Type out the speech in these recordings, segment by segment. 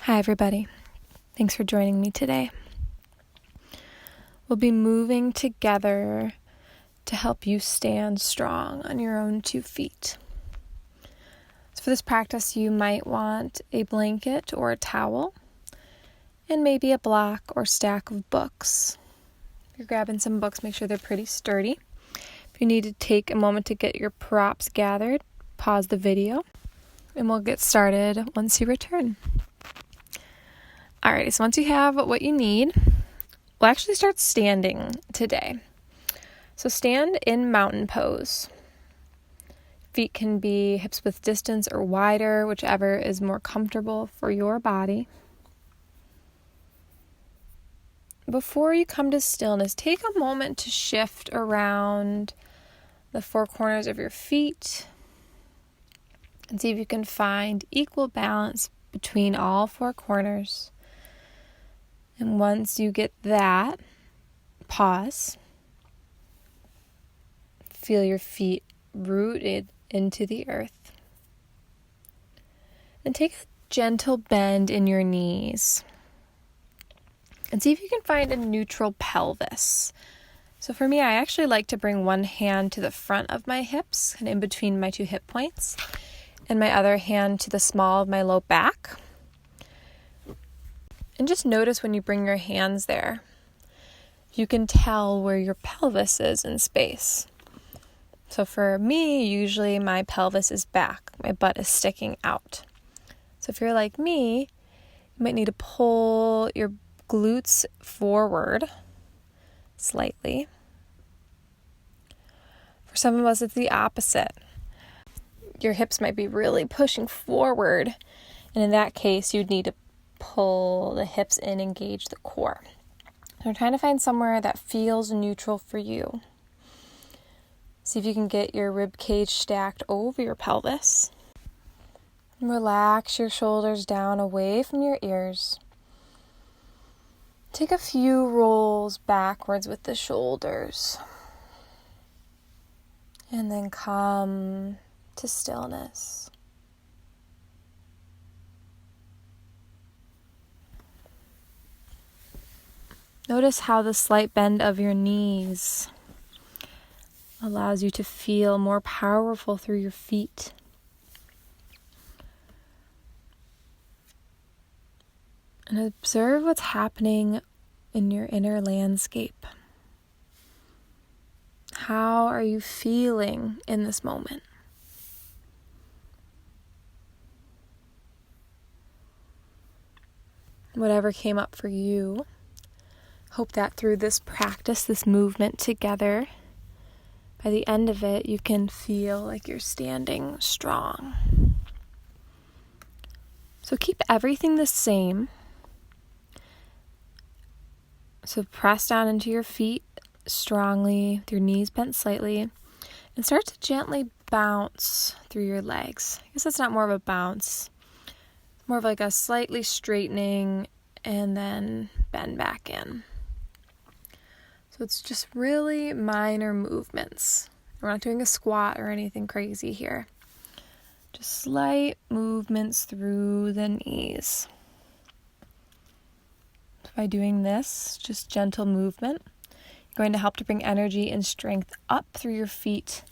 Hi, everybody. Thanks for joining me today. We'll be moving together to help you stand strong on your own 2 feet. So for this practice, you might want a blanket or a towel, and maybe a block or stack of books. If you're grabbing some books, make sure they're pretty sturdy. If you need to take a moment to get your props gathered, pause the video, and we'll get started once you return. Alrighty, so once you have what you need, we'll actually start standing today. So stand in mountain pose. Feet can be hips width distance or wider, whichever is more comfortable for your body. Before you come to stillness, take a moment to shift around the 4 corners of your feet and see if you can find equal balance between all 4 corners. And once you get that, pause. Feel your feet rooted into the earth. And take a gentle bend in your knees. And see if you can find a neutral pelvis. So for me, I actually like to bring one hand to the front of my hips and in between my 2 hip points, and my other hand to the small of my low back. And just notice when you bring your hands there, you can tell where your pelvis is in space. So for me, usually my pelvis is back. My butt is sticking out. So if you're like me, you might need to pull your glutes forward slightly. For some of us, it's the opposite. Your hips might be really pushing forward, and in that case, you'd need to pull the hips in, engage the core. So we're trying to find somewhere that feels neutral for you. See if you can get your rib cage stacked over your pelvis. And relax your shoulders down away from your ears. Take a few rolls backwards with the shoulders. And then come to stillness. Notice how the slight bend of your knees allows you to feel more powerful through your feet. And observe what's happening in your inner landscape. How are you feeling in this moment? Whatever came up for you, hope that through this practice, this movement together, by the end of it, you can feel like you're standing strong. So keep everything the same. So press down into your feet strongly, with your knees bent slightly, and start to gently bounce through your legs. I guess that's not more of a bounce, more of like a slightly straightening and then bend back in. So it's just really minor movements. We're not doing a squat or anything crazy here. Just slight movements through the knees. By doing this, just gentle movement, you're going to help to bring energy and strength up through your feet,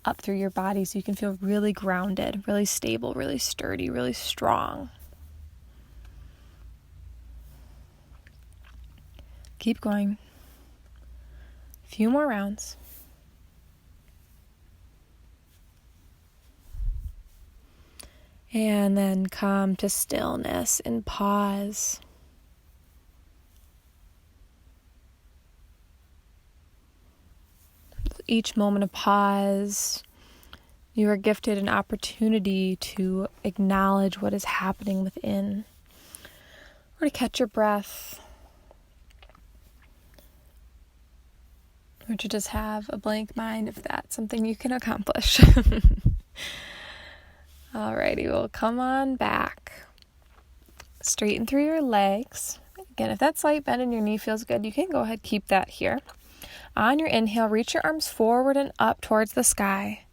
up through your body, so you can feel really grounded, really stable, really sturdy, really strong. Keep going. A few more rounds. And then come to stillness and pause. Each moment of pause, you are gifted an opportunity to acknowledge what is happening within, or to catch your breath, or to just have a blank mind if that's something you can accomplish. Alrighty, well, come on back. Straighten through your legs. Again, if that slight bend in your knee feels good, you can go ahead, keep that here. On your inhale, reach your arms forward and up towards the sky.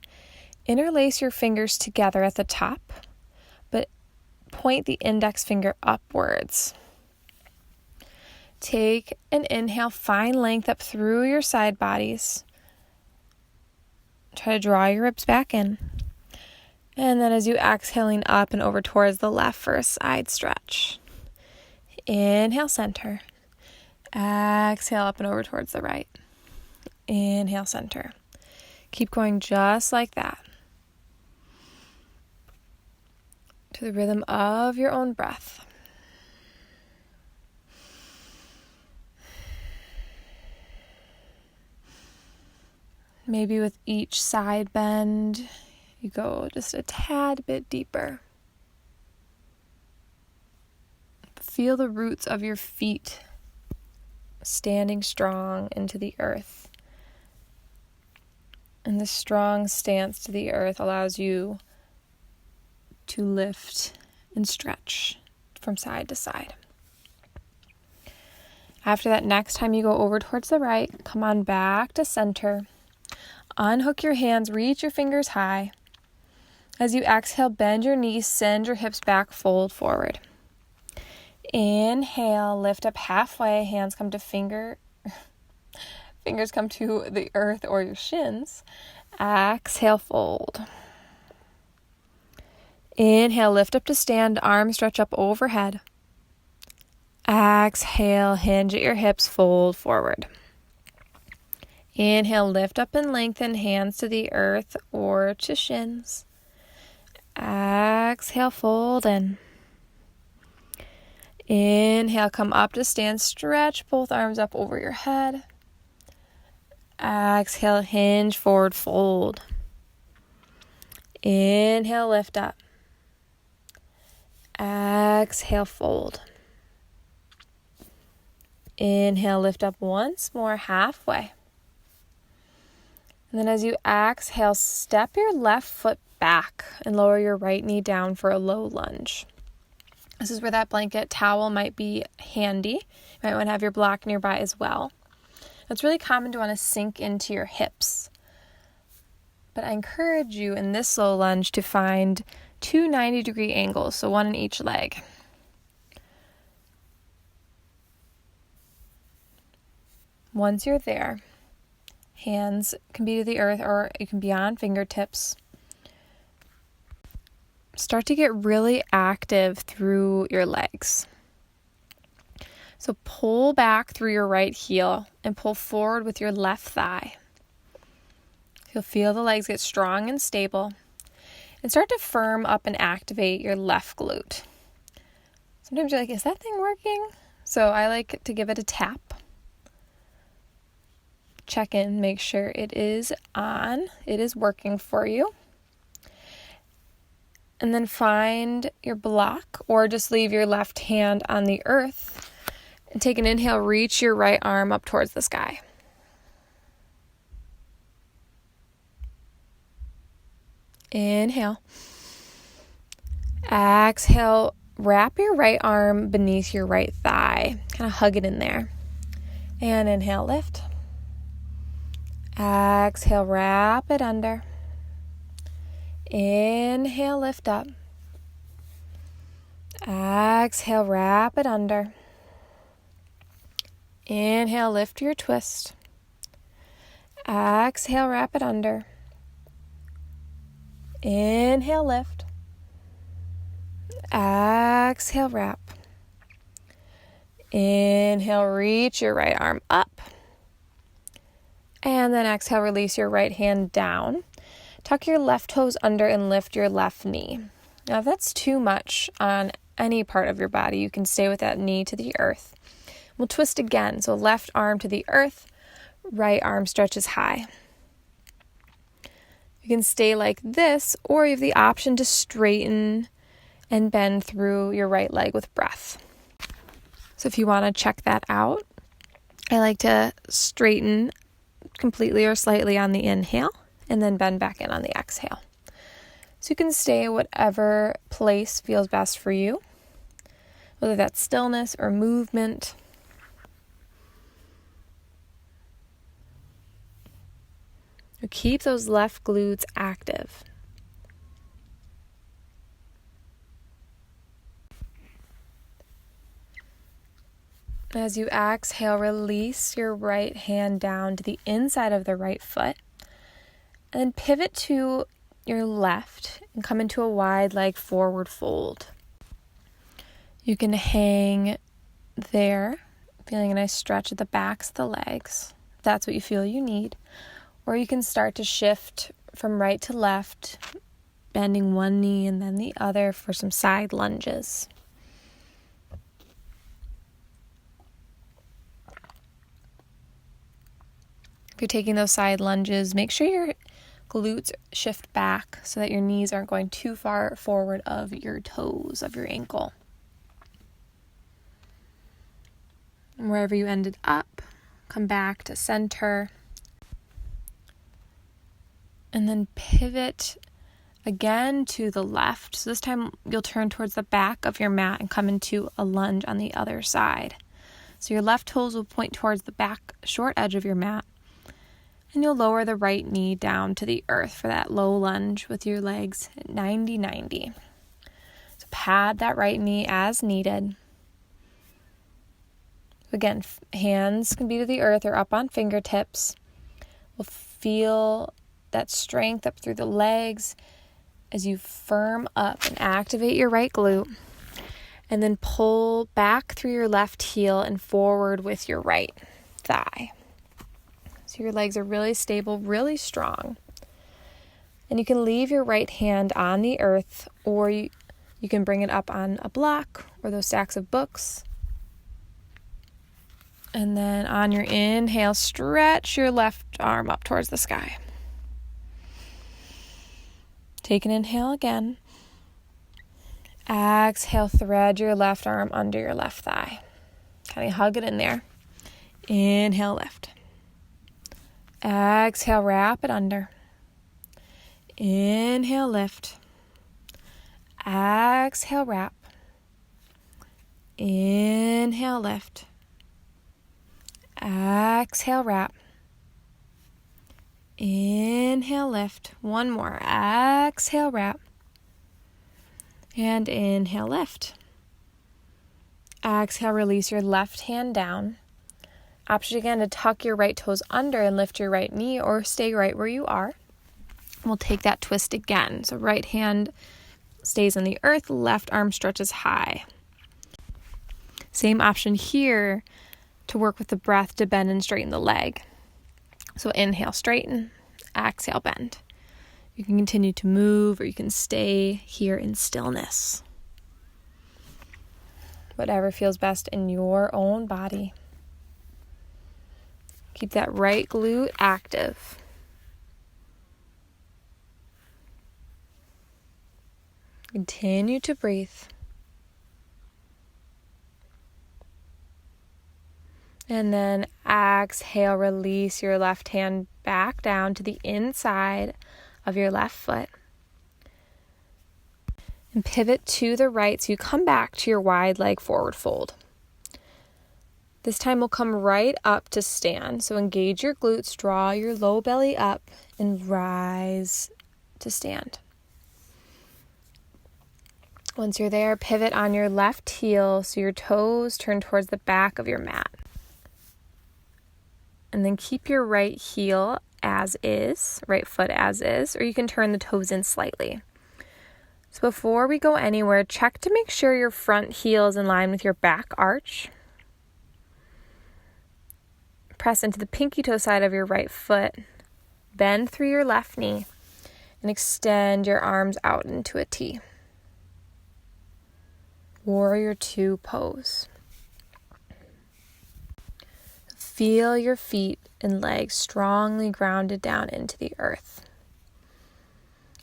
Interlace your fingers together at the top, but point the index finger upwards. Take an inhale, find length up through your side bodies. Try to draw your ribs back in. And then as you exhaling up and over towards the left for a side stretch. Inhale, center. Exhale up and over towards the right. Inhale, center. Keep going just like that. To the rhythm of your own breath. Maybe with each side bend, you go just a tad bit deeper. Feel the roots of your feet standing strong into the earth. And this strong stance to the earth allows you to lift and stretch from side to side. After that, next time you go over towards the right, come on back to center. Unhook your hands, reach your fingers high. As you exhale, bend your knees, send your hips back, fold forward. Inhale, lift up halfway, hands come to fingers come to the earth or your shins. Exhale, fold. Inhale, lift up to stand, arms stretch up overhead. Exhale, hinge at your hips, fold forward. Inhale, lift up and lengthen, hands to the earth or to shins. Exhale, fold in. Inhale, come up to stand, stretch both arms up over your head. Exhale, hinge forward, fold. Inhale, lift up. Exhale, fold. Inhale, lift up once more, halfway. And then as you exhale, step your left foot back and lower your right knee down for a low lunge. This is where that blanket towel might be handy. You might want to have your block nearby as well. It's really common to want to sink into your hips. But I encourage you in this low lunge to find 2 90-degree angles, so one in each leg. Once you're there, hands can be to the earth or you can be on fingertips. Start to get really active through your legs. So pull back through your right heel and pull forward with your left thigh. You'll feel the legs get strong and stable. And start to firm up and activate your left glute. Sometimes you're like, is that thing working? So I like to give it a tap. Check in, make sure it is on, it is working for you. And then find your block or just leave your left hand on the earth. And take an inhale, reach your right arm up towards the sky. Inhale. Exhale, wrap your right arm beneath your right thigh. Kind of hug it in there. And inhale, lift. Exhale, wrap it under. Inhale, lift up. Exhale, wrap it under. Inhale, lift your twist. Exhale, wrap it under. Inhale, lift. Exhale, wrap. Inhale, reach your right arm up. And then exhale, release your right hand down. Tuck your left toes under and lift your left knee. Now, if that's too much on any part of your body, you can stay with that knee to the earth. We'll twist again. So left arm to the earth, right arm stretches high. You can stay like this, or you have the option to straighten and bend through your right leg with breath. So if you want to check that out, I like to straighten completely or slightly on the inhale and then bend back in on the exhale. So you can stay whatever place feels best for you, whether that's stillness or movement. Keep those left glutes active. As you exhale, release your right hand down to the inside of the right foot. And then pivot to your left and come into a wide leg forward fold. You can hang there, feeling a nice stretch at the backs of the legs. If that's what you feel you need. Or you can start to shift from right to left, bending one knee and then the other for some side lunges. If you're taking those side lunges, make sure your glutes shift back so that your knees aren't going too far forward of your toes, of your ankle. And wherever you ended up, come back to center. And then pivot again to the left. So this time you'll turn towards the back of your mat and come into a lunge on the other side. So your left toes will point towards the back short edge of your mat. And you'll lower the right knee down to the earth for that low lunge with your legs at 90-90. So pad that right knee as needed. Again, hands can be to the earth or up on fingertips. We'll feel that strength up through the legs as you firm up and activate your right glute. And then pull back through your left heel and forward with your right thigh. So your legs are really stable, really strong. And you can leave your right hand on the earth, or you can bring it up on a block or those stacks of books. And then on your inhale, stretch your left arm up towards the sky. Take an inhale again. Exhale, thread your left arm under your left thigh. Kind of hug it in there. Inhale, lift. Exhale, wrap it under. Inhale, lift. Exhale, wrap. Inhale, lift. Exhale, wrap. Inhale, lift. One more. Exhale, wrap. And inhale, lift. Exhale, release your left hand down. Option again to tuck your right toes under and lift your right knee, or stay right where you are. We'll take that twist again. So right hand stays on the earth, left arm stretches high. Same option here to work with the breath to bend and straighten the leg. So inhale, straighten, exhale, bend. You can continue to move, or you can stay here in stillness. Whatever feels best in your own body. Keep that right glute active. Continue to breathe. And then exhale, release your left hand back down to the inside of your left foot. And pivot to the right so you come back to your wide leg forward fold. This time we'll come right up to stand. So engage your glutes, draw your low belly up, and rise to stand. Once you're there, pivot on your left heel so your toes turn towards the back of your mat. And then keep your right heel as is, right foot as is, or you can turn the toes in slightly. So before we go anywhere, check to make sure your front heel is in line with your back arch. Press into the pinky toe side of your right foot. Bend through your left knee and extend your arms out into a T. Warrior Two pose. Feel your feet and legs strongly grounded down into the earth.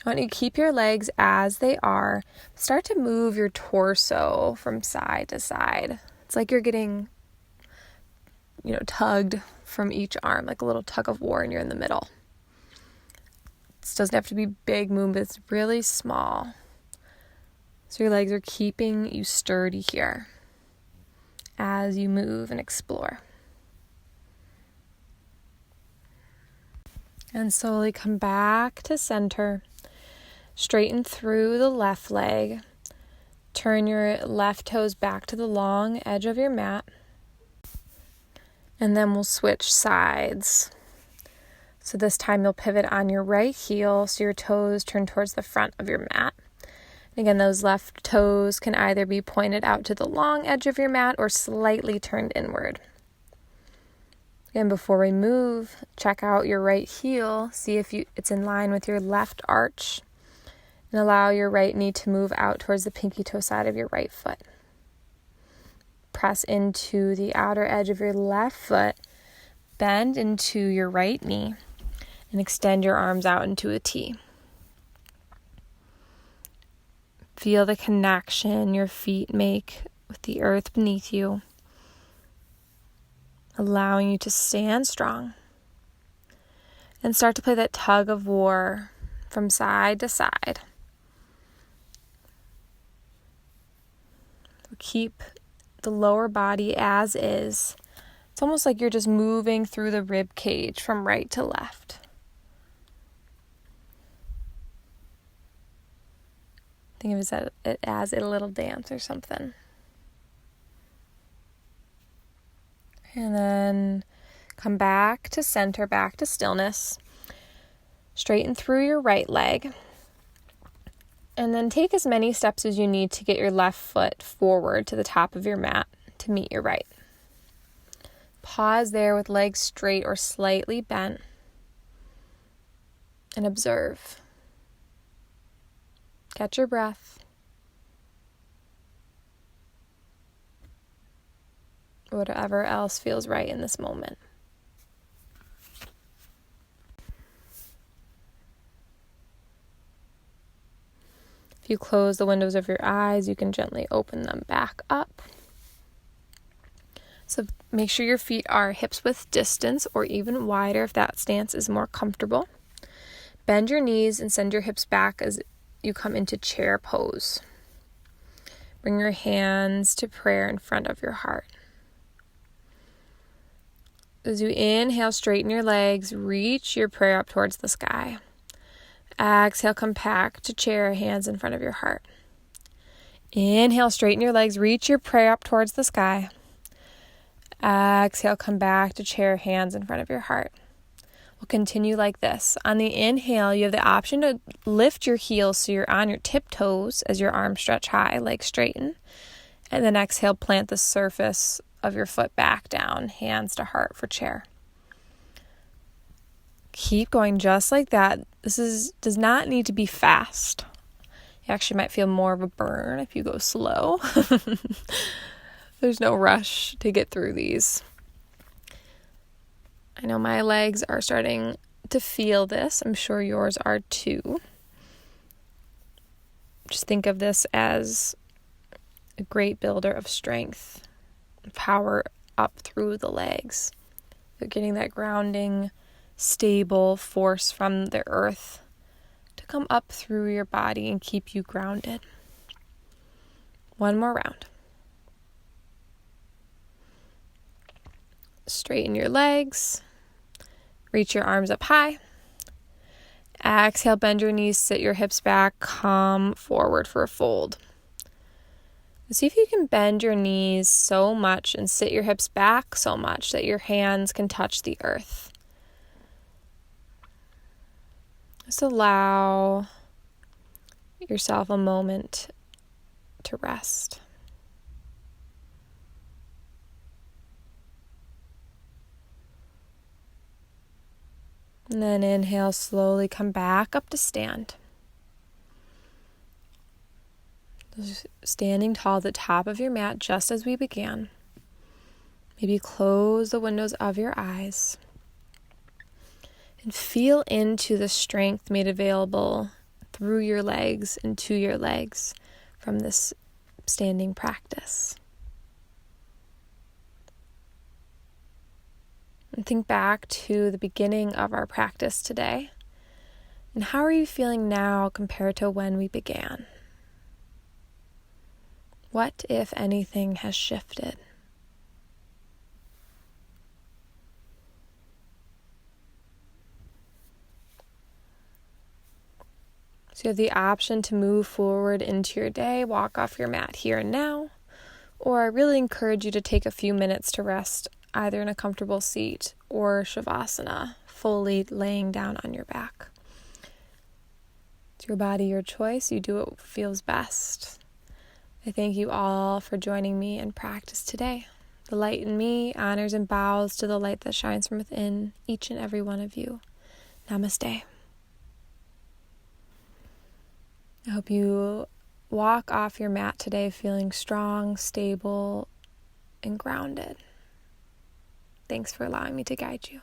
I want you to keep your legs as they are. Start to move your torso from side to side. It's like you're getting, tugged from each arm, like a little tug of war, and you're in the middle. This doesn't have to be big movement, it's really small. So your legs are keeping you sturdy here as you move and explore. And slowly come back to center. Straighten through the left leg. Turn your left toes back to the long edge of your mat. And then we'll switch sides. So this time you'll pivot on your right heel so your toes turn towards the front of your mat. Again, those left toes can either be pointed out to the long edge of your mat or slightly turned inward. Again, before we move, check out your right heel, see if it's in line with your left arch, and allow your right knee to move out towards the pinky toe side of your right foot. Press into the outer edge of your left foot, bend into your right knee, and extend your arms out into a T. Feel the connection your feet make with the earth beneath you, allowing you to stand strong and start to play that tug of war from side to side. Keep the lower body as is. It's almost like you're just moving through the rib cage from right to left. Think of it as a little dance or something. And then come back to center, back to stillness. Straighten through your right leg. And then take as many steps as you need to get your left foot forward to the top of your mat to meet your right. Pause there with legs straight or slightly bent. And observe. Catch your breath. Whatever else feels right in this moment. If you close the windows of your eyes, you can gently open them back up. So make sure your feet are hips width distance or even wider if that stance is more comfortable. Bend your knees and send your hips back as you come into chair pose. Bring your hands to prayer in front of your heart. As you inhale, straighten your legs, reach your prayer up towards the sky. Exhale, come back to chair, hands in front of your heart. Inhale, straighten your legs, reach your prayer up towards the sky. Exhale, come back to chair, hands in front of your heart. We'll continue like this. On the inhale, you have the option to lift your heels so you're on your tiptoes as your arms stretch high, legs straighten. And then exhale, plant the surface of your foot back down, hands to heart for chair. Keep going just like that. Does not need to be fast. You actually might feel more of a burn if you go slow. There's no rush to get through these. I know my legs are starting to feel this. I'm sure yours are too. Just think of this as a great builder of strength. Power up through the legs. You're getting that grounding, stable force from the earth to come up through your body and keep you grounded. One more round. Straighten your legs. Reach your arms up high. Exhale, bend your knees, sit your hips back, come forward for a fold. See if you can bend your knees so much and sit your hips back so much that your hands can touch the earth. Just allow yourself a moment to rest. And then inhale, slowly come back up to stand. Standing tall at the top of your mat just as we began. Maybe close the windows of your eyes. And feel into the strength made available through your legs and to your legs from this standing practice. And think back to the beginning of our practice today. And how are you feeling now compared to when we began? What, if anything, has shifted? So you have the option to move forward into your day, walk off your mat here and now, or I really encourage you to take a few minutes to rest either in a comfortable seat or Shavasana, fully laying down on your back. It's your body, your choice. You do what feels best. I thank you all for joining me in practice today. The light in me honors and bows to the light that shines from within each and every one of you. Namaste. I hope you walk off your mat today feeling strong, stable, and grounded. Thanks for allowing me to guide you.